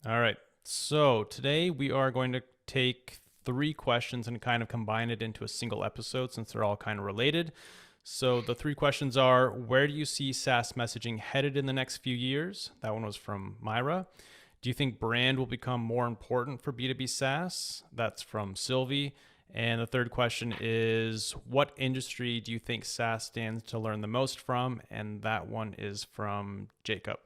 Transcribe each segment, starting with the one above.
All right. So today we are going to take three questions and kind of combine it into a single episode since they're all kind of related. So the three questions are: where do you see SaaS messaging headed in the next few years? That one was from Myra. Do you think brand will become more important for B2B SaaS? That's from Sylvie. And the third question is: what industry do you think SaaS stands to learn the most from? And that one is from Jacob.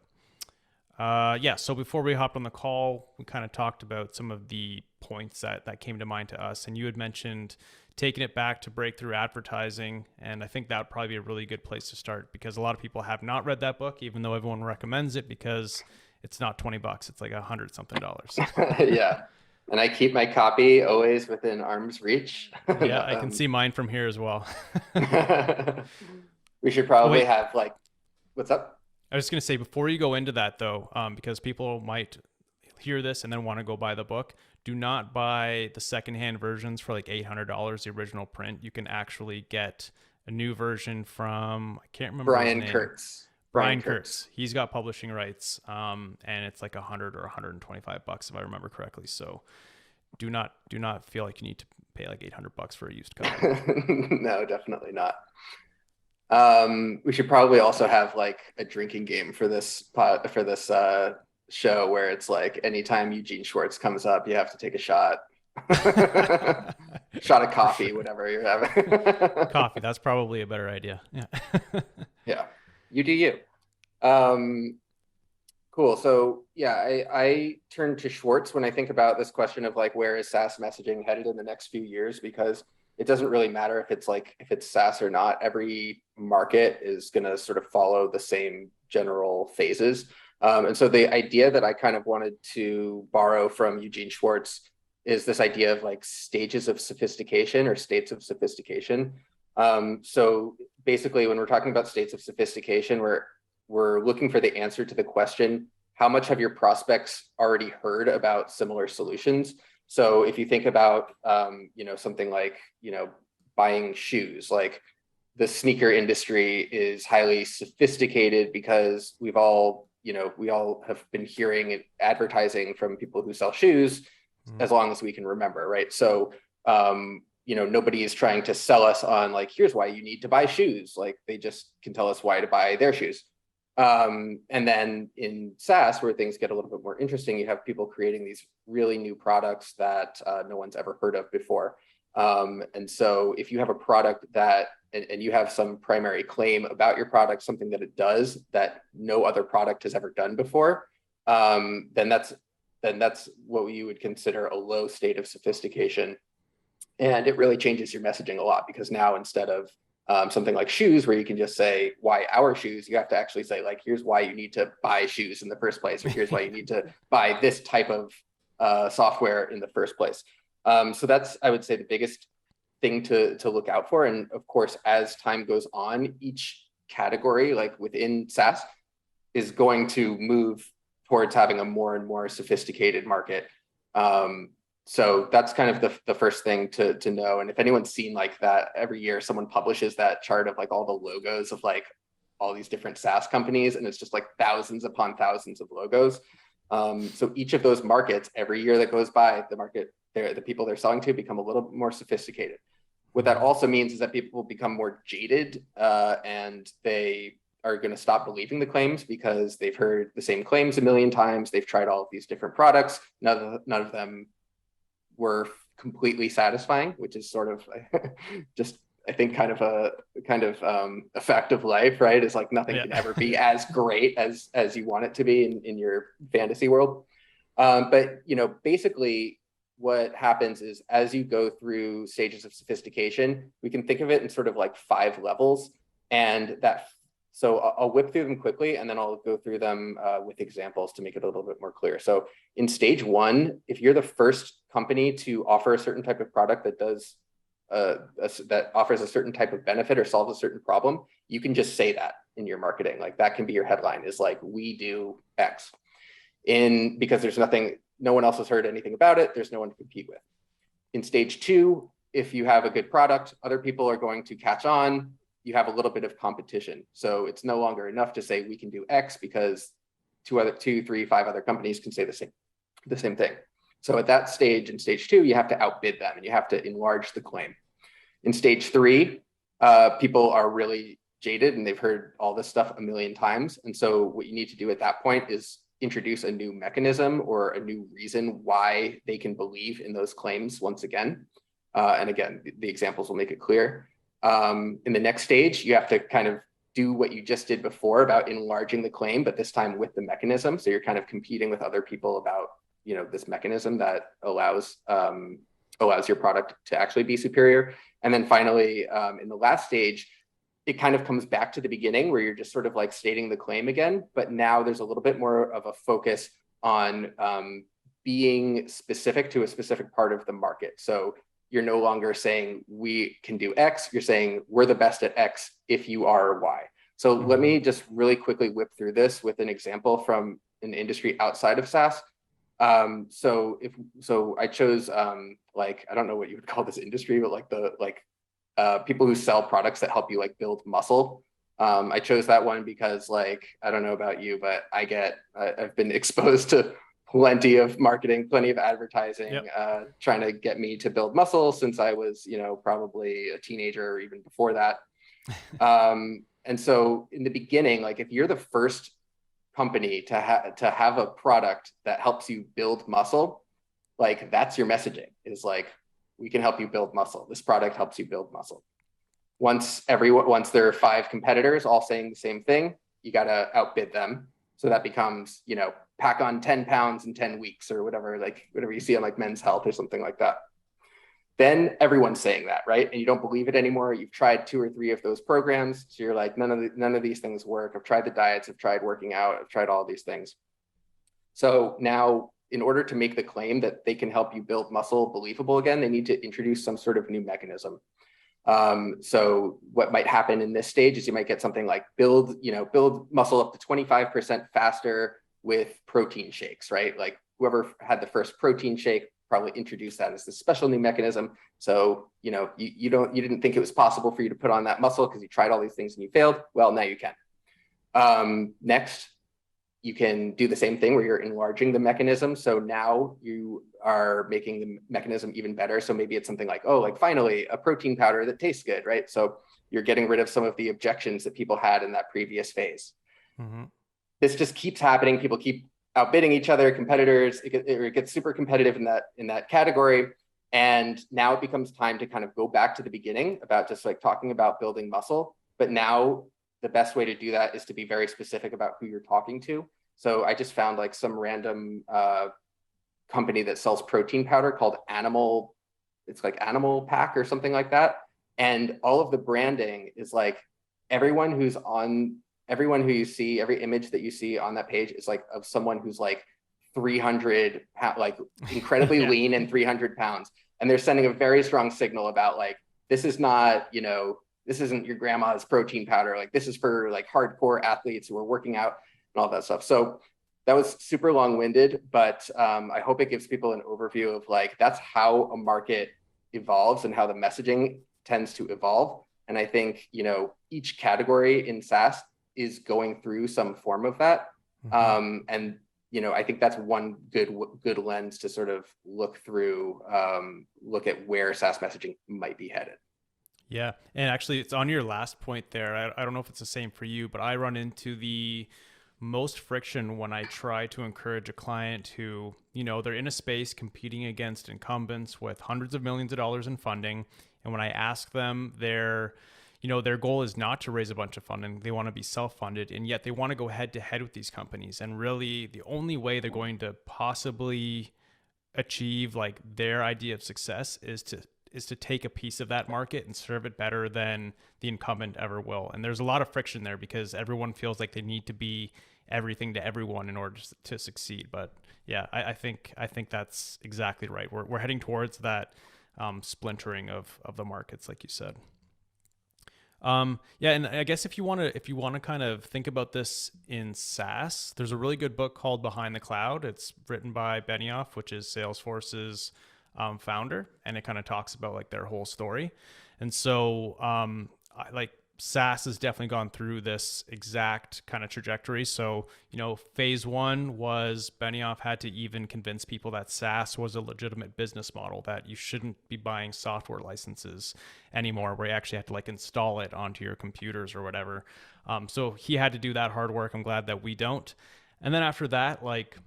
Yeah, so before we hopped on the call, we kind of talked about some of the points that came to mind to us. And you had mentioned taking it back to breakthrough advertising. And I think that would probably be a really good place to start because a lot of people have not read that book, even though everyone recommends it because it's not $20, it's like $100 something dollars. Yeah. And I keep my copy always within arm's reach. Yeah, I can see mine from here as well. We should Oh, probably wait, have like, what's up? I was going to say before you go into that though, because people might hear this and then want to go buy the book, do not buy the secondhand versions for like $800, the original print. You can actually get a new version from, I can't remember his Brian name, Kurtz. Brian Brian Kurtz. Kurtz. He's got publishing rights, and it's like 100 or $125 if I remember correctly. So do not feel like you need to pay like $800 for a used copy. No, definitely not. We should probably also have like a drinking game for this show where it's like anytime Eugene Schwartz comes up, you have to take a shot. Shot of For coffee, sure. whatever you're having. Coffee, that's probably a better idea. Yeah. Yeah, you do you. Um, cool. So yeah, I turn to Schwartz when I think about this question of like where is SaaS messaging headed in the next few years, because it doesn't really matter if it's SaaS or not. Every market is going to sort of follow the same general phases. And so the idea that I kind of wanted to borrow from Eugene Schwartz is this idea of like stages of sophistication or states of sophistication. So basically, when we're talking about states of sophistication, we're looking for the answer to the question, how much have your prospects already heard about similar solutions? So if you think about, something like, buying shoes, like the sneaker industry is highly sophisticated because we all have been hearing advertising from people who sell shoes Mm. as long as we can remember, right? So, nobody is trying to sell us on like, here's why you need to buy shoes. Like they just can tell us why to buy their shoes. And then in SaaS, where things get a little bit more interesting, you have people creating these really new products that no one's ever heard of before. And so if you have a product and you have some primary claim about your product, something that it does that no other product has ever done before, then that's what you would consider a low state of sophistication. And it really changes your messaging a lot because now instead of something like shoes, where you can just say, why our shoes, you have to actually say, like, here's why you need to buy shoes in the first place, or here's why you need to buy this type of software in the first place. So that's, I would say, the biggest thing to look out for. And of course, as time goes on, each category, like within SaaS, is going to move towards having a more and more sophisticated market. So that's kind of the first thing to know. And if anyone's seen like that, every year someone publishes that chart of like all the logos of like all these different SaaS companies, and it's just like thousands upon thousands of logos. So each of those markets, every year that goes by, the people they're selling to become a little bit more sophisticated. What that Mm. also means is that people will become more jaded, and they are going to stop believing the claims because they've heard the same claims a million times. They've tried all of these different products. None of them were completely satisfying, which is sort of just, I think, a fact of life, right? It's like nothing Yeah. can ever be as great as you want it to be in your fantasy world. But basically what happens is as you go through stages of sophistication, we can think of it in sort of like 5 levels. And so I'll whip through them quickly, and then I'll go through them with examples to make it a little bit more clear. So in stage 1, if you're the first company to offer a certain type of product that offers a certain type of benefit or solves a certain problem, you can just say that in your marketing. Like that can be your headline, is like, we do X. Because no one else has heard anything about it, there's no one to compete with. In stage 2, if you have a good product, other people are going to catch on. You have a little bit of competition. So it's no longer enough to say we can do X, because 2, 3, 5 other companies can say the same. the same thing. So at that stage, in stage 2, you have to outbid them and you have to enlarge the claim. In stage 3, people are really jaded and they've heard all this stuff a million times. And so what you need to do at that point is introduce a new mechanism or a new reason why they can believe in those claims once again. And again, the examples will make it clear. In the next stage, you have to kind of do what you just did before about enlarging the claim, but this time with the mechanism. So you're kind of competing with other people about, this mechanism that allows your product to actually be superior. And then finally, in the last stage, it kind of comes back to the beginning where you're just sort of like stating the claim again, but now there's a little bit more of a focus on being specific to a specific part of the market. So you're no longer saying we can do X, you're saying we're the best at X if you are Y. So let me just really quickly whip through this with an example from an industry outside of SaaS. So I chose I don't know what you would call this industry, but people who sell products that help you like build muscle. I chose that one because I don't know about you, but I've been exposed to plenty of marketing, plenty of advertising, trying to get me to build muscle since I was, probably a teenager or even before that. And so in the beginning, if you're the first company to have a product that helps you build muscle, that's your messaging is we can help you build muscle. This product helps you build muscle. Once there are 5 competitors all saying the same thing, you got to outbid them. So that becomes, pack on 10 pounds in 10 weeks or whatever you see on Men's Health or something like that. Then everyone's saying that, right? And you don't believe it anymore. You've tried 2 or 3 of those programs. So you're like, none of these things work. I've tried the diets, I've tried working out, I've tried all these things. So now in order to make the claim that they can help you build muscle believable again, they need to introduce some sort of new mechanism. So what might happen in this stage is you might get something like build muscle up to 25% faster with protein shakes, right? Whoever had the first protein shake probably introduced that as this special new mechanism. So, you didn't think it was possible for you to put on that muscle because you tried all these things and you failed. Well, now you can. Next, you can do the same thing where you're enlarging the mechanism. So now you are making the mechanism even better. So maybe it's something finally a protein powder that tastes good, right? So you're getting rid of some of the objections that people had in that previous phase. This just keeps happening. People keep outbidding each other, competitors. It gets super competitive in that category. And now it becomes time to kind of go back to the beginning about just talking about building muscle. But now the best way to do that is to be very specific about who you're talking to. So I just found some random company that sells protein powder called Animal. It's Animal Pack or something like that. And all of the branding is everyone who you see, every image that you see on that page is of someone who's 300 pounds, incredibly lean and 300 pounds. And they're sending a very strong signal about this is not, this isn't your grandma's protein powder. This is for hardcore athletes who are working out and all that stuff. So that was super long-winded, but I hope it gives people an overview of that's how a market evolves and how the messaging tends to evolve. And I think, each category in SaaS is going through some form of that. And I think that's one good lens to sort of look through, look at where SaaS messaging might be headed. Yeah. And actually, it's on your last point there. I don't know if it's the same for you, but I run into the most friction when I try to encourage a client who, they're in a space competing against incumbents with hundreds of millions of dollars in funding. And when I ask them their goal is not to raise a bunch of funding. They want to be self-funded, and yet they want to go head to head with these companies. And really the only way they're going to possibly achieve their idea of success is to take a piece of that market and serve it better than the incumbent ever will. And there's a lot of friction there because everyone feels like they need to be everything to everyone in order to succeed. But yeah, I think that's exactly right. We're heading towards that splintering of the markets, like you said. And I guess if you want to kind of think about this in SaaS, there's a really good book called Behind the Cloud. It's written by Benioff, which is Salesforce's founder, and it kind of talks about their whole story. And so SaaS has definitely gone through this exact kind of trajectory. So, phase one was Benioff had to even convince people that SaaS was a legitimate business model, that you shouldn't be buying software licenses anymore, where you actually had to like install it onto your computers or whatever. So he had to do that hard work. I'm glad that we don't. And then after that, like,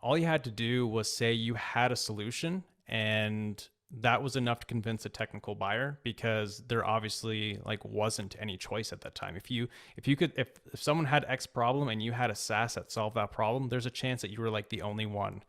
all you had to do was say you had a solution, and that was enough to convince a technical buyer, because there obviously like wasn't any choice at that time. If someone had X problem and you had a SaaS that solved that problem, there's a chance that you were like the only one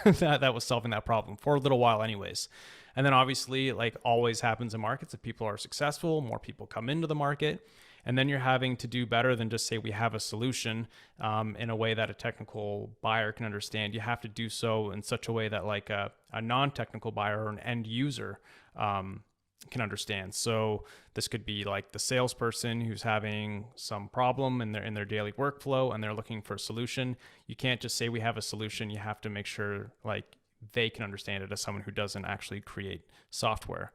that was solving that problem for a little while anyways. And then obviously, like always happens in markets, if people are successful, more people come into the market. And then you're having to do better than just say we have a solution in a way that a technical buyer can understand. You have to do so in such a way that like a non-technical buyer or an end user can understand. So this could be like the salesperson who's having some problem in their daily workflow and they're looking for a solution. You can't just say we have a solution. You have to make sure like they can understand it as someone who doesn't actually create software.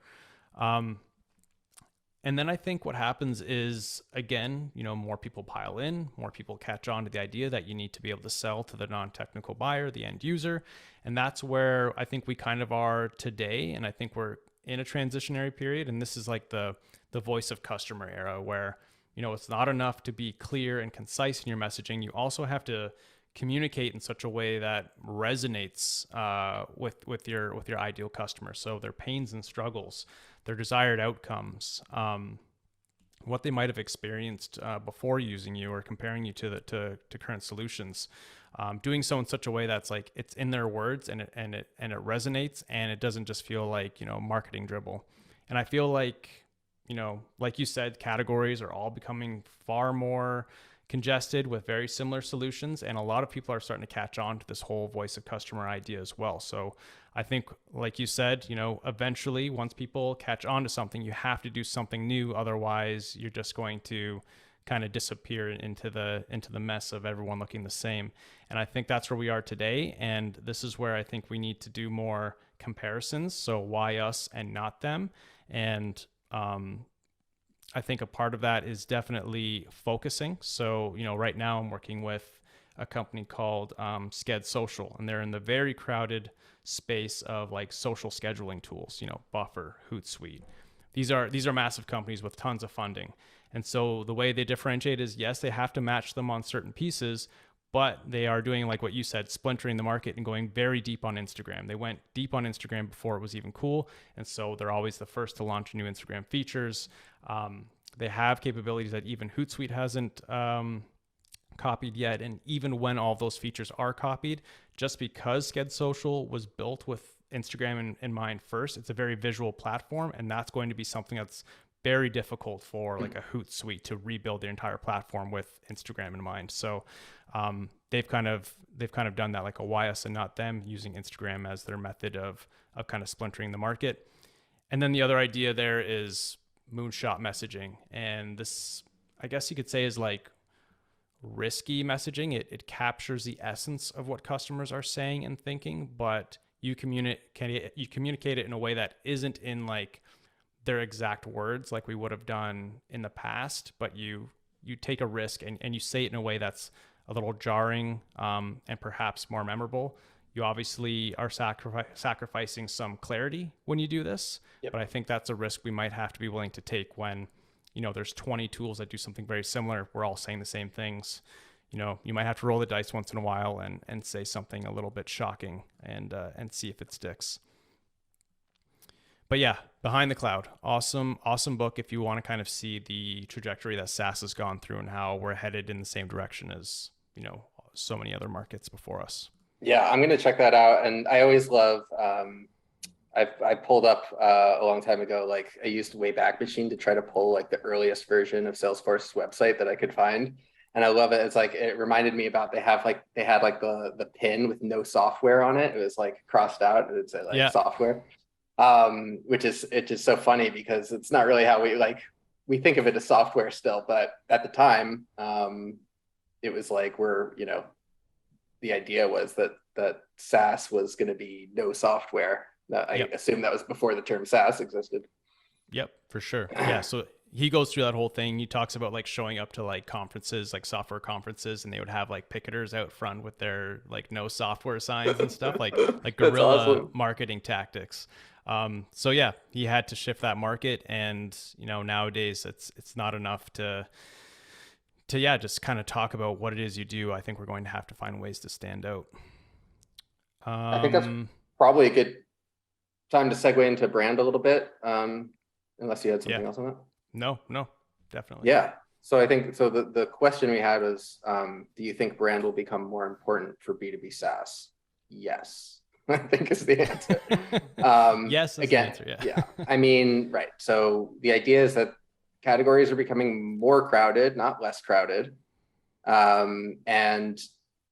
And then I think what happens is, again, more people pile in, more people catch on to the idea that you need to be able to sell to the non-technical buyer, the end user. And that's where I think we kind of are today. And I think we're in a transitionary period. And this is like the voice of customer era, where, it's not enough to be clear and concise in your messaging. You also have to communicate in such a way that resonates with your ideal customer. So their pains and struggles, their desired outcomes, what they might have experienced before using you or comparing you to current solutions. Doing so in such a way that's like it's in their words and it resonates, and it doesn't just feel like marketing dribble. And I feel like like you said, categories are all becoming far more congested with very similar solutions, and a lot of people are starting to catch on to this whole voice of customer idea as well. So I think, like you said, eventually once people catch on to something, you have to do something new. Otherwise you're just going to kind of disappear into the mess of everyone looking the same. And I think that's where we are today. And this is where I think we need to do more comparisons. So why us and not them? And I think a part of that is definitely focusing. So, right now I'm working with a company called Sked Social, and they're in the very crowded space of like social scheduling tools, Buffer, Hootsuite. These are massive companies with tons of funding. And so the way they differentiate is, yes, they have to match them on certain pieces, but they are doing like what you said, splintering the market and going very deep on Instagram. They went deep on Instagram before it was even cool. And so they're always the first to launch new Instagram features. They have capabilities that even Hootsuite hasn't copied yet. And even when all those features are copied, just because Sked Social was built with Instagram in mind first, it's a very visual platform. And that's going to be something that's very difficult for like a Hootsuite to rebuild their entire platform with Instagram in mind. So they've kind of done that, like a why us and not them, using Instagram as their method of kind of splintering the market. And then the other idea there is moonshot messaging. And this, I guess you could say, is like risky messaging. It captures the essence of what customers are saying and thinking, but you communicate it in a way that isn't in like their exact words like we would have done in the past, but you take a risk and you say it in a way that's a little jarring and perhaps more memorable. You obviously are sacrificing some clarity when you do this, Yep. but I think that's a risk we might have to be willing to take when, there's 20 tools that do something very similar. We're all saying the same things. You might have to roll the dice once in a while and say something a little bit shocking and see if it sticks. But yeah, Behind the Cloud, awesome book if you want to kind of see the trajectory that SaaS has gone through and how we're headed in the same direction as, so many other markets before us. Yeah, I'm going to check that out. And I always love, I pulled up a long time ago, like I used Wayback Machine to try to pull like the earliest version of Salesforce's website that I could find. And I love it. It's like, it reminded me about, they had like the pin with no software on it. It was like crossed out and it said like software. Which is, it's just so funny because it's not really how we think of it as software still, but at the time, it was like, the idea was that SaaS was going to be no software. I assume that was before the term SaaS existed. Yep, for sure. Yeah. So he goes through that whole thing. He talks about like showing up to like conferences, like software conferences, and they would have like picketers out front with their like no software signs and stuff, like That's guerrilla awesome. marketing tactics. So yeah, he had to shift that market, and nowadays it's not enough to yeah, just kind of talk about what it is you do. I think we're going to have to find ways to stand out. I think that's Um, probably a good time to segue into brand a little bit, unless you had yeah, something else on that. no, definitely. Yeah. So I think so. The question we had was, do you think brand will become more important for B2B SaaS? Yes, I think is the answer. Yes is the Again, answer. Yeah. yeah. I mean, right. So the idea is that categories are becoming more crowded, not less crowded, and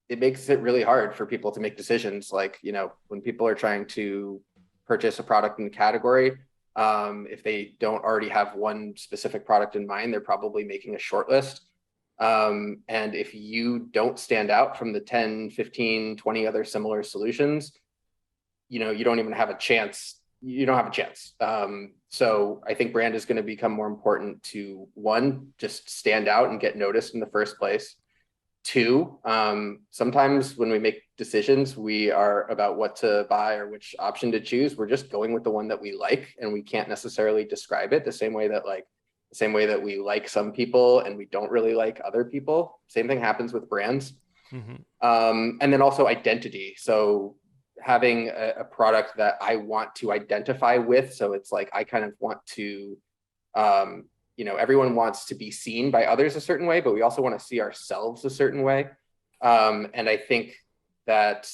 it makes it really hard for people to make decisions. Like, when people are trying to purchase a product in the category, if they don't already have one specific product in mind, they're probably making a short list. And if you don't stand out from the 10, 15, 20 other similar solutions, you don't even have a chance. You don't have a chance. So I think brand is going to become more important to, one, just stand out and get noticed in the first place. Two, sometimes when we make decisions, we are about what to buy or which option to choose. We're just going with the one that we like, and we can't necessarily describe it the same way that we like some people and we don't really like other people. Same thing happens with brands. Mm-hmm. And then also identity. So having a product that I want to identify with. So it's like, I kind of want to, everyone wants to be seen by others a certain way, but we also want to see ourselves a certain way. And I think that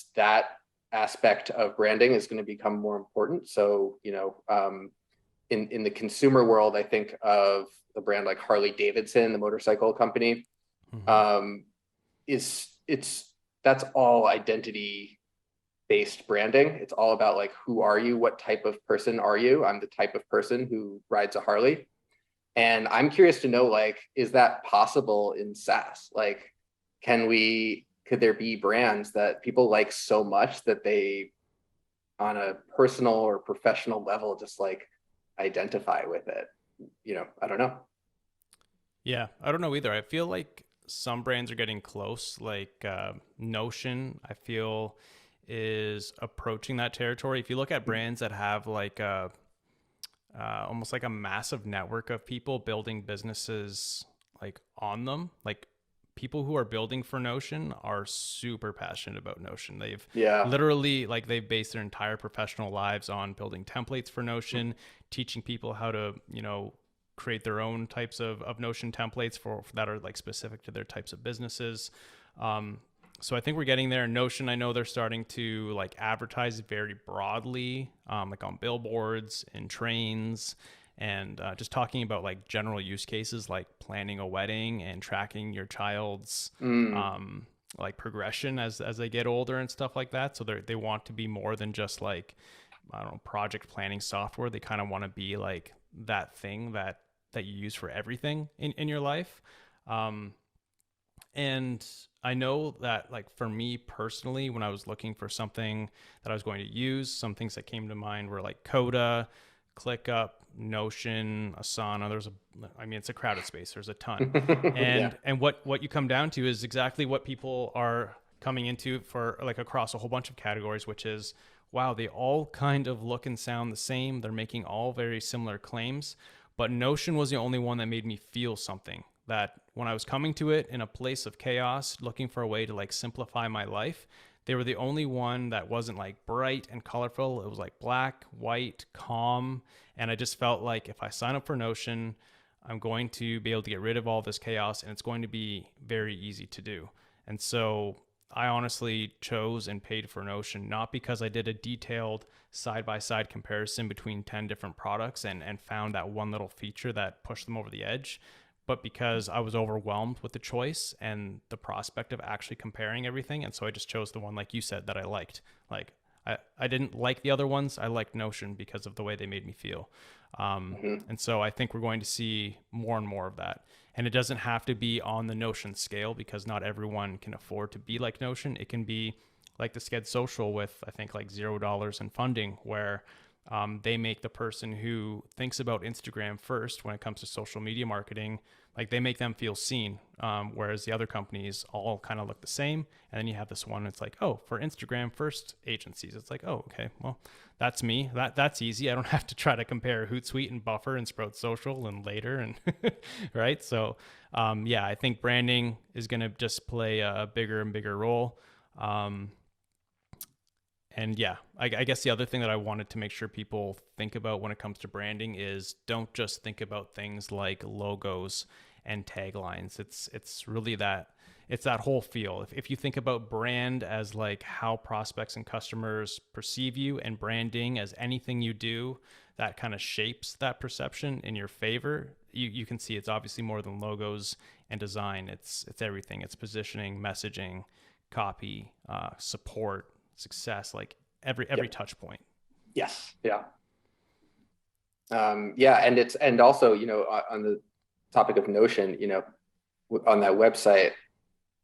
aspect of branding is going to become more important. So, in the consumer world, I think of the brand like Harley Davidson, the motorcycle company, Mm-hmm. that's all identity based branding. It's all about like, who are you? What type of person are you? I'm the type of person who rides a Harley. And I'm curious to know, like, is that possible in SaaS? Like, could there be brands that people like so much that they, on a personal or professional level, just like identify with it? I don't know. Yeah, I don't know either. I feel like some brands are getting close. Like Notion, I feel is approaching that territory. If you look at brands that have like a almost like a massive network of people building businesses like on them, like people who are building for Notion are super passionate about Notion. They've Yeah. literally like they've based their entire professional lives on building templates for Notion, teaching people how to, create their own types of Notion templates for that are like specific to their types of businesses. So I think we're getting there. Notion, I know they're starting to like advertise very broadly, like on billboards and trains, and just talking about like general use cases like planning a wedding and tracking your child's Mm. like progression as they get older and stuff like that. So they want to be more than just like, I don't know, project planning software. They kind of want to be like that thing that you use for everything in your life. And I know that like for me personally, when I was looking for something that I was going to use, some things that came to mind were like Coda, ClickUp, Notion, Asana. It's a crowded space. There's a ton. Yeah. And what you come down to is exactly what people are coming into for like across a whole bunch of categories, which is, wow, they all kind of look and sound the same. They're making all very similar claims, but Notion was the only one that made me feel something. That when I was coming to it in a place of chaos, looking for a way to like simplify my life, they were the only one that wasn't like bright and colorful. It was like black, white, calm. And I just felt like if I sign up for Notion, I'm going to be able to get rid of all this chaos and it's going to be very easy to do. And so I honestly chose and paid for Notion, not because I did a detailed side by side comparison between 10 different products and found that one little feature that pushed them over the edge, but because I was overwhelmed with the choice and the prospect of actually comparing everything. And so I just chose the one, like you said, that I liked. Like I didn't like the other ones. I liked Notion because of the way they made me feel. Mhm. And so I think we're going to see more and more of that. And it doesn't have to be on the Notion scale because not everyone can afford to be like Notion. It can be like the Sked Social with, I think, like $0 in funding, where they make the person who thinks about Instagram first when it comes to social media marketing, like they make them feel seen. Whereas the other companies all kind of look the same. And then you have this one, it's like, oh, for Instagram first agencies, it's like, oh, okay, well, that's me. That's easy. I don't have to try to compare Hootsuite and Buffer and Sprout Social and Later and right. So yeah, I think branding is going to just play a bigger and bigger role. And yeah, I guess the other thing that I wanted to make sure people think about when it comes to branding is don't just think about things like logos and taglines. It's really it's that whole feel. If you think about brand as like how prospects and customers perceive you, and branding as anything you do that kind of shapes that perception in your favor, you can see it's obviously more than logos and design. It's everything. It's positioning, messaging, copy, support, success, like every Yep. touch point. Yes. Yeah. Yeah. And also, on the topic of Notion, on that website,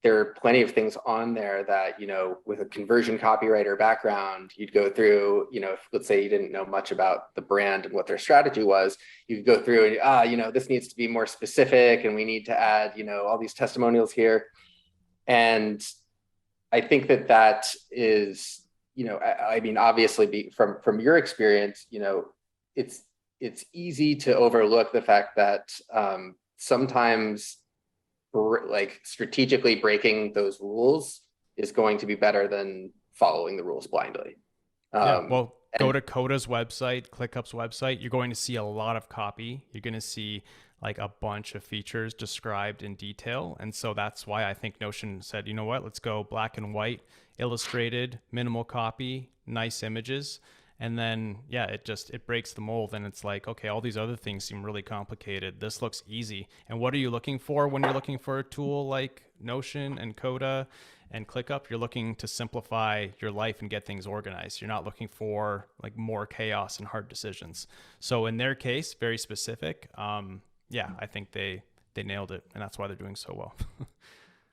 there are plenty of things on there that, with a conversion copywriter background, you'd go through, if, let's say you didn't know much about the brand and what their strategy was, you could go through and, this needs to be more specific and we need to add, all these testimonials here. And I think that is, I mean, obviously from your experience, it's easy to overlook the fact that sometimes like strategically breaking those rules is going to be better than following the rules blindly. Yeah, well, go to Coda's website, ClickUp's website. You're going to see a lot of copy. You're going to see like a bunch of features described in detail. And so that's why I think Notion said, you know what, let's go black and white, illustrated, minimal copy, nice images. And then, yeah, it breaks the mold. And it's like, okay, all these other things seem really complicated. This looks easy. And what are you looking for when you're looking for a tool like Notion and Coda and ClickUp? You're looking to simplify your life and get things organized. You're not looking for like more chaos and hard decisions. So in their case, very specific. Yeah, I think they nailed it, and that's why they're doing so well.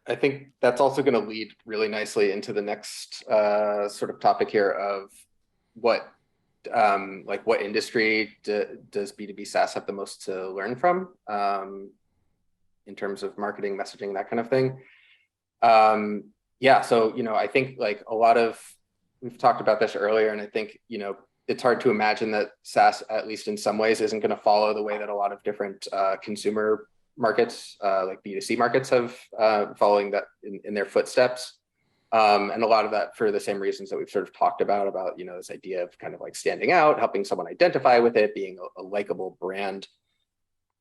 I think that's also going to lead really nicely into the next sort of topic here of what industry does B2B SaaS have the most to learn from in terms of marketing, messaging, that kind of thing. Yeah, so I think like we've talked about this earlier, and I think it's hard to imagine that SaaS, at least in some ways, isn't going to follow the way that a lot of different consumer markets, like B2C markets, have following that in their footsteps. And a lot of that for the same reasons that we've sort of talked about, this idea of kind of like standing out, helping someone identify with it, being a likable brand,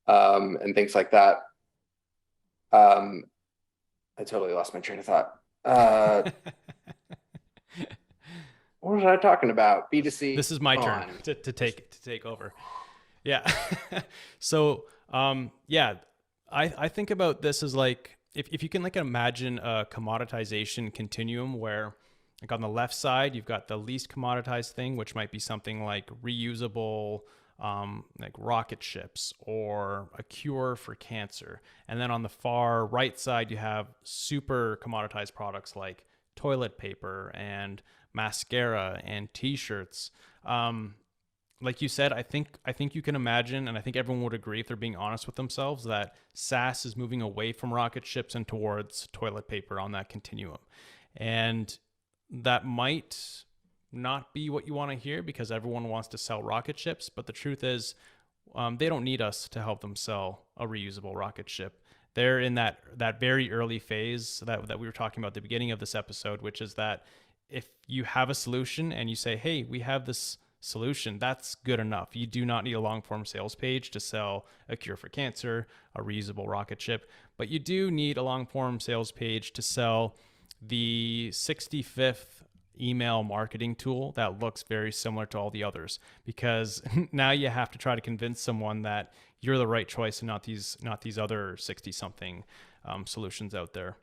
and things like that. I totally lost my train of thought. What was I talking about? B2C. This is my turn to take over. Yeah. So, yeah, I think about this as like, if you can like imagine a commoditization continuum where like on the left side, you've got the least commoditized thing, which might be something like reusable, like rocket ships or a cure for cancer. And then on the far right side, you have super commoditized products like toilet paper and mascara and t-shirts. Like you said, I think you can imagine, and I think everyone would agree if they're being honest with themselves, that SaaS is moving away from rocket ships and towards toilet paper on that continuum. And that might not be what you want to hear because everyone wants to sell rocket ships. But the truth is, they don't need us to help them sell a reusable rocket ship. They're in that very early phase that we were talking about at the beginning of this episode, which is that if you have a solution and you say, hey, we have this solution, that's good enough. You do not need a long form sales page to sell a cure for cancer, a reusable rocket ship, but you do need a long form sales page to sell the 65th email marketing tool that looks very similar to all the others, because now you have to try to convince someone that you're the right choice and not these other 60 something solutions out there.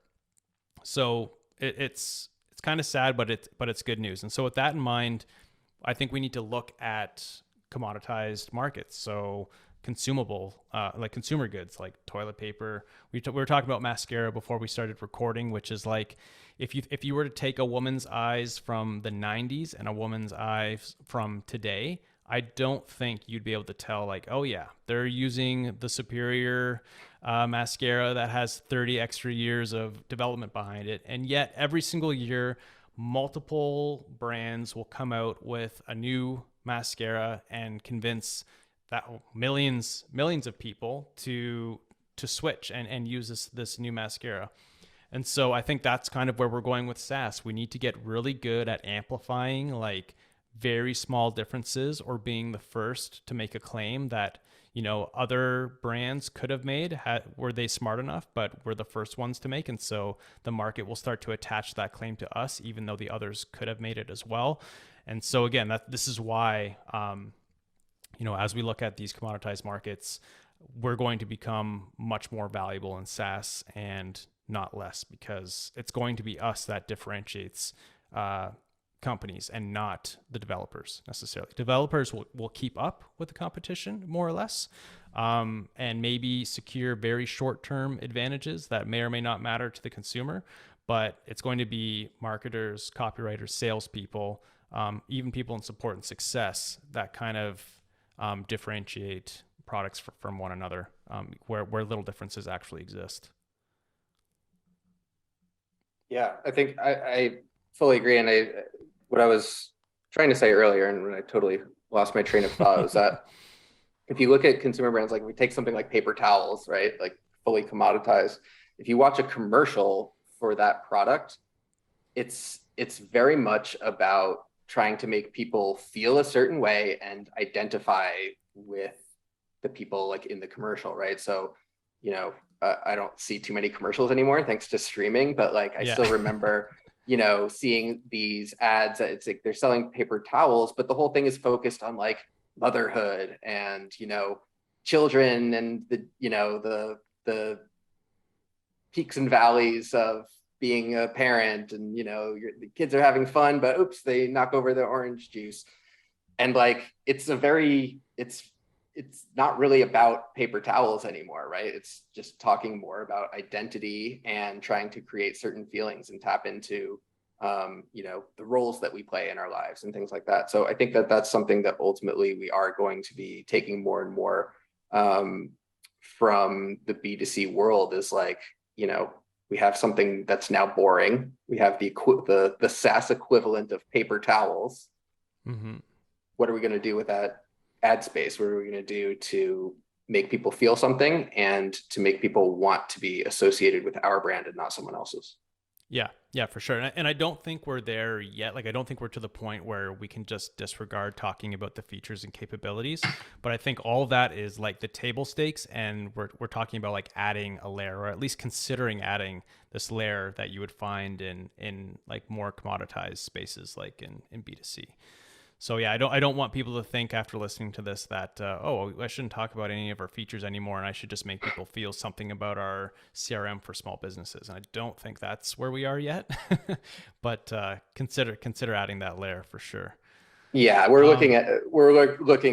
So it's kind of sad, but it's good news. And so with that in mind, I think we need to look at commoditized markets. So consumable, like consumer goods, like toilet paper. We were talking about mascara before we started recording, which is like, if you were to take a woman's eyes from the 90s and a woman's eyes from today, I don't think you'd be able to tell, like, oh yeah, they're using the superior mascara that has 30 extra years of development behind it. And yet every single year, multiple brands will come out with a new mascara and convince that millions of people to switch and use this new mascara. And so I think that's kind of where we're going with SaaS. We need to get really good at amplifying like very small differences or being the first to make a claim that, other brands could have made. Were they smart enough, but we're the first ones to make. And so the market will start to attach that claim to us, even though the others could have made it as well. And so again, this is why, as we look at these commoditized markets, we're going to become much more valuable in SaaS and not less, because it's going to be us that differentiates companies and not the developers necessarily. Developers will keep up with the competition more or less, and maybe secure very short-term advantages that may or may not matter to the consumer, but it's going to be marketers, copywriters, salespeople, even people in support and success that kind of differentiate products from one another, where little differences actually exist. Yeah, I think I fully agree. And what I was trying to say earlier, and when I totally lost my train of thought, was that if you look at consumer brands, like we take something like paper towels, right? Like fully commoditized. If you watch a commercial for that product, it's very much about trying to make people feel a certain way and identify with the people like in the commercial, right? So, I don't see too many commercials anymore thanks to streaming, but like I still remember, seeing these ads that it's like they're selling paper towels, but the whole thing is focused on like motherhood and, children and the peaks and valleys of being a parent, and the kids are having fun, but oops, they knock over the orange juice. And like it's not really about paper towels anymore, right? It's just talking more about identity and trying to create certain feelings and tap into the roles that we play in our lives and things like that. So I think that that's something that ultimately we are going to be taking more and more from the B2C world, is like, we have something that's now boring. We have the SaaS equivalent of paper towels. Mm-hmm. What are we going to do with that ad space? What are we going to do to make people feel something and to make people want to be associated with our brand and not someone else's? Yeah, for sure. And I don't think we're there yet. Like, I don't think we're to the point where we can just disregard talking about the features and capabilities. But I think all of that is like the table stakes. And we're talking about like adding a layer, or at least considering adding this layer that you would find in like more commoditized spaces, like in B2C. So yeah, I don't want people to think after listening to this that, I shouldn't talk about any of our features anymore, and I should just make people feel something about our CRM for small businesses. And I don't think that's where we are yet, but consider adding that layer for sure. Yeah, we're looking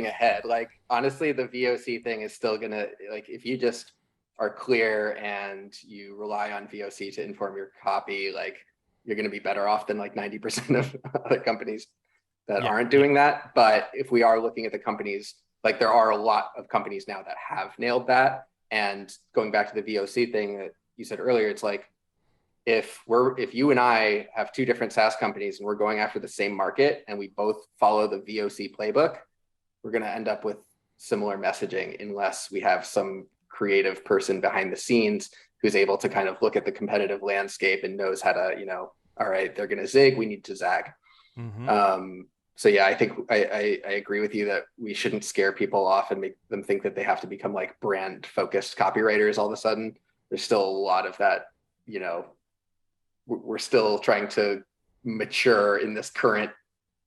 ahead. Like honestly, the VOC thing is still gonna, like, if you just are clear and you rely on VOC to inform your copy, like you're gonna be better off than like 90% of other companies that aren't doing that. But if we are looking at the companies, like there are a lot of companies now that have nailed that. And going back to the VOC thing that you said earlier, it's like, if you and I have two different SaaS companies and we're going after the same market and we both follow the VOC playbook, we're going to end up with similar messaging unless we have some creative person behind the scenes who's able to kind of look at the competitive landscape and knows how to, all right, they're going to zig, we need to zag. Mm-hmm. So yeah, I think I agree with you that we shouldn't scare people off and make them think that they have to become like brand focused copywriters all of a sudden. There's still a lot of that, we're still trying to mature in this current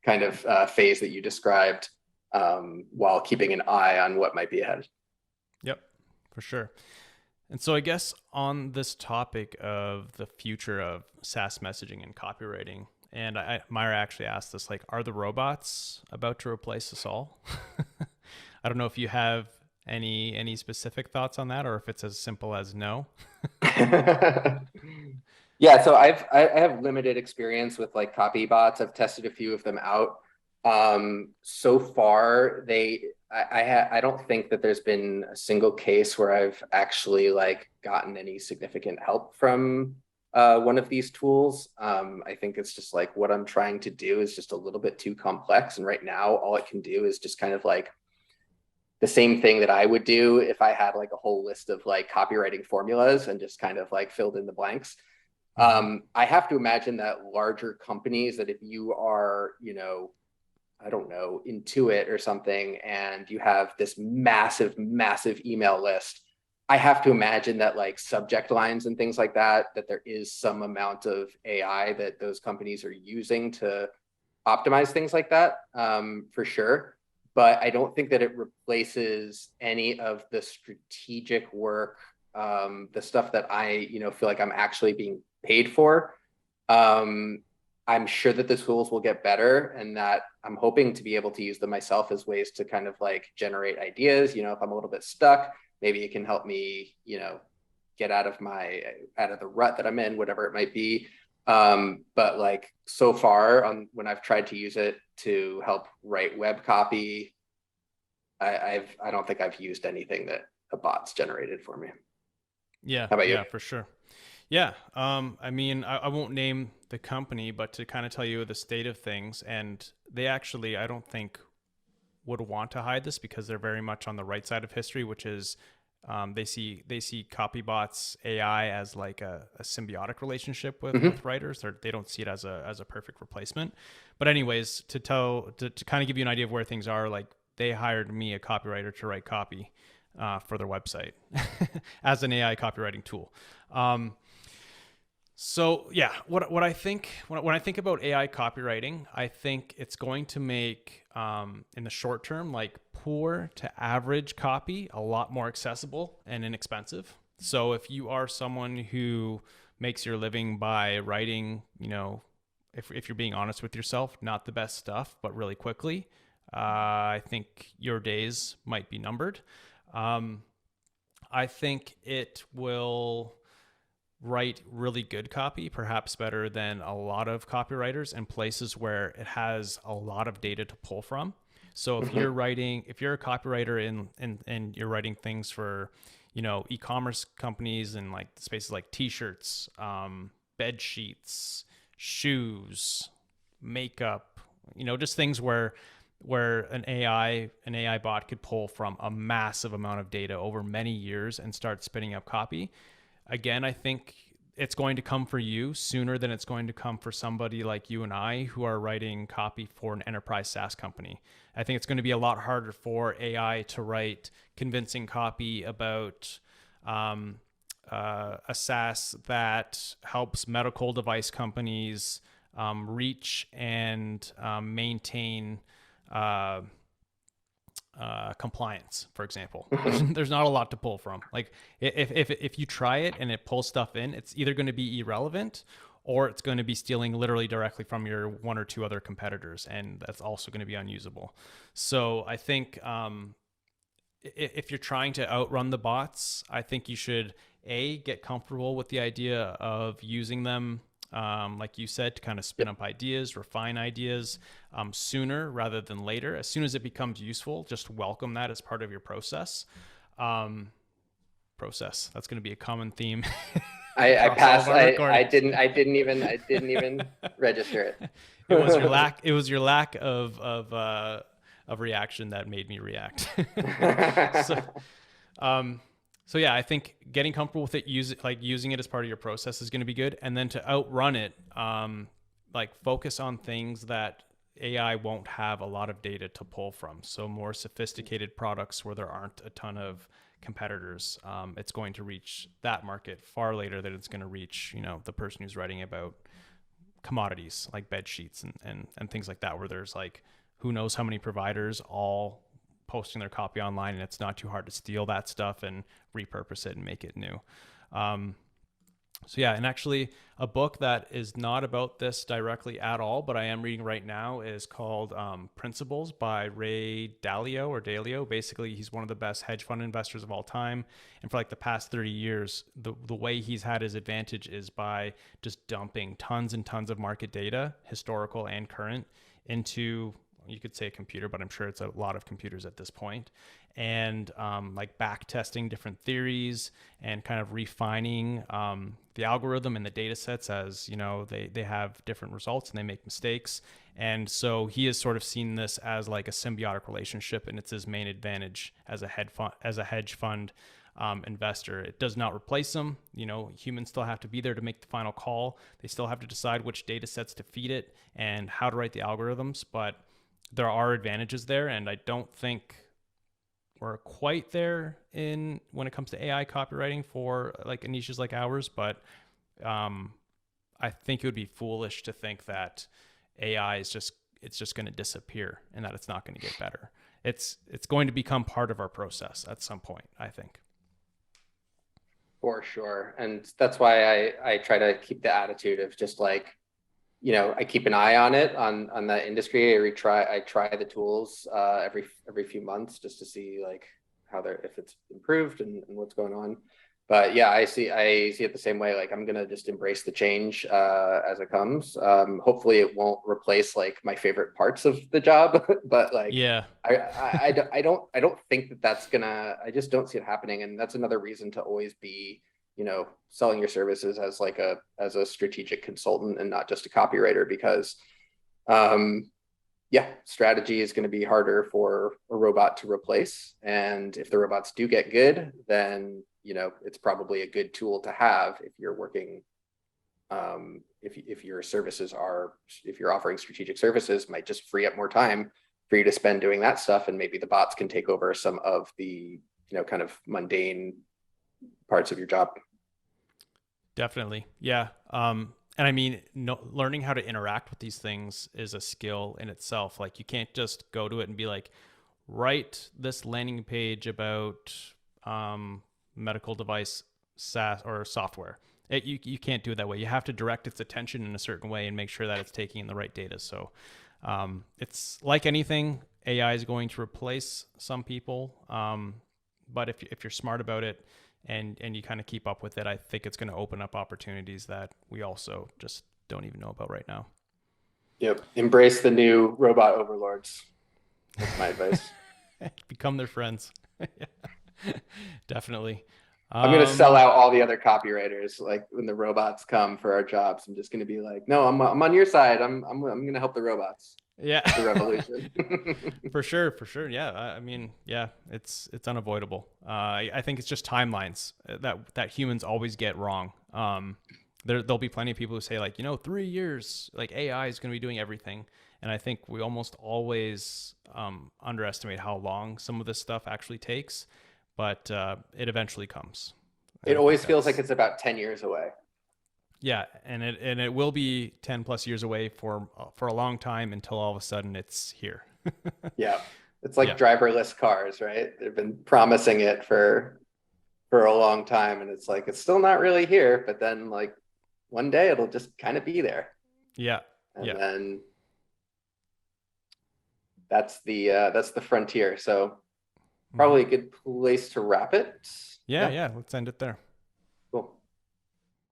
kind of phase that you described, while keeping an eye on what might be ahead. Yep, for sure. And so I guess on this topic of the future of SaaS messaging and copywriting, and Myra actually asked us, like, are the robots about to replace us all? I don't know if you have any specific thoughts on that, or if it's as simple as no. Yeah, so I have limited experience with like copy bots. I've tested a few of them out. So far, I don't think that there's been a single case where I've actually like gotten any significant help from one of these tools. I think it's just like what I'm trying to do is just a little bit too complex. And right now, all it can do is just kind of like the same thing that I would do if I had like a whole list of like copywriting formulas and just kind of like filled in the blanks. I have to imagine that larger companies, that if you are, I don't know, Intuit or something, and you have this massive, massive email list, I have to imagine that like subject lines and things like that, that there is some amount of AI that those companies are using to optimize things like that, for sure. But I don't think that it replaces any of the strategic work, the stuff that I, feel like I'm actually being paid for. Um, I'm sure that the tools will get better, and that I'm hoping to be able to use them myself as ways to kind of like generate ideas. If I'm a little bit stuck, maybe it can help me, get out of the rut that I'm in, whatever it might be. But like so far when I've tried to use it to help write web copy, I don't think I've used anything that a bot's generated for me. Yeah, How about you? yeah, for sure. Yeah. I mean, I won't name the company, but to kind of tell you the state of things, and they actually, I don't think, would want to hide this because they're very much on the right side of history, which is they see copybots AI as like a symbiotic relationship with writers. They don't see it as a perfect replacement. But anyways, to kind of give you an idea of where things are, like they hired me, a copywriter, to write copy for their website as an AI copywriting tool. So yeah, what I think when I think about AI copywriting, I think it's going to make in the short term, like poor to average copy a lot more accessible and inexpensive. So if you are someone who makes your living by writing, if you're being honest with yourself, not the best stuff, but really quickly, I think your days might be numbered. I think it will write really good copy, perhaps better than a lot of copywriters in places where it has a lot of data to pull from. So if you're a copywriter and you're writing things for, e-commerce companies and like spaces like t-shirts, bed sheets, shoes, makeup, just things where an AI bot could pull from a massive amount of data over many years and start spinning up copy. Again, I think it's going to come for you sooner than it's going to come for somebody like you and I who are writing copy for an enterprise SaaS company. I think it's going to be a lot harder for AI to write convincing copy about a SaaS that helps medical device companies reach and maintain compliance, for example. There's not a lot to pull from. Like if you try it and it pulls stuff in, it's either going to be irrelevant or it's going to be stealing literally directly from your one or two other competitors, and that's also going to be unusable. So I think if you're trying to outrun the bots, I think you should get comfortable with the idea of using them, like you said, to kind of spin up ideas, refine ideas sooner rather than later. As soon as it becomes useful, just welcome that as part of your process. Process. That's going to be a common theme. I passed. I Recordings. didn't even register it. It was your lack. It was your lack of reaction that made me react. so, so yeah, I think getting comfortable with it, using it as part of your process is going to be good. And then to outrun it, like focus on things that AI won't have a lot of data to pull from. So more sophisticated products where there aren't a ton of competitors. It's going to reach that market far later than it's going to reach, the person who's writing about commodities like bed sheets and things like that, where there's like, who knows how many providers all posting their copy online, and it's not too hard to steal that stuff and repurpose it and make it new. So yeah, and actually a book that is not about this directly at all, but I am reading right now is called Principles by Ray Dalio. Basically, he's one of the best hedge fund investors of all time. And for like the past 30 years, the way he's had his advantage is by just dumping tons and tons of market data, historical and current, into you could say a computer, but I'm sure it's a lot of computers at this point, and like back testing different theories and kind of refining the algorithm and the data sets as, they have different results and they make mistakes. And so he has sort of seen this as like a symbiotic relationship, and it's his main advantage as a hedge fund investor. It does not replace them. Humans still have to be there to make the final call. They still have to decide which data sets to feed it and how to write the algorithms, but there are advantages there. And I don't think we're quite there when it comes to AI copywriting for like niches like ours, but I think it would be foolish to think that AI is just going to disappear and that it's not going to get better. It's going to become part of our process at some point, I think. For sure. And that's why I try to keep the attitude of just like, I keep an eye on it, on that industry. I try the tools every few months just to see like if it's improved and what's going on. But yeah, I see it the same way. Like I'm gonna just embrace the change as it comes. Hopefully it won't replace like my favorite parts of the job, but like Yeah. I don't think that's gonna. I just don't see it happening, and that's another reason to always be selling your services as like as a strategic consultant and not just a copywriter, because strategy is going to be harder for a robot to replace. And if the robots do get good, then it's probably a good tool to have if you're working, if your services if you're offering strategic services, might just free up more time for you to spend doing that stuff, and maybe the bots can take over some of the kind of mundane parts of your job. Definitely. Yeah. And I mean, learning how to interact with these things is a skill in itself. Like you can't just go to it and be like, write this landing page about medical device SaaS or software. You can't do it that way. You have to direct its attention in a certain way and make sure that it's taking in the right data. So it's like anything, AI is going to replace some people. But if you're smart about it and you kind of keep up with it, I think it's going to open up opportunities that we also just don't even know about right now. Yep. Embrace the new robot overlords. That's my advice. Become their friends. Yeah, definitely. I'm going to sell out all the other copywriters. Like when the robots come for our jobs, I'm just going to be like, no, I'm on your side. I'm going to help the robots. Yeah. The revolution. For sure. Yeah. I mean, yeah, it's unavoidable. I think it's just timelines that humans always get wrong. There'll be plenty of people who say like, 3 years, like AI is going to be doing everything. And I think we almost always underestimate how long some of this stuff actually takes, but it eventually comes. It always feels like it's about 10 years away. Yeah, and it will be 10 plus years away for a long time until all of a sudden it's here. Yeah. It's like driverless cars, right? They've been promising it for a long time, and it's like it's still not really here, but then like one day it'll just kind of be there. Yeah. And then that's the frontier. So probably a good place to wrap it. Yeah, let's end it there.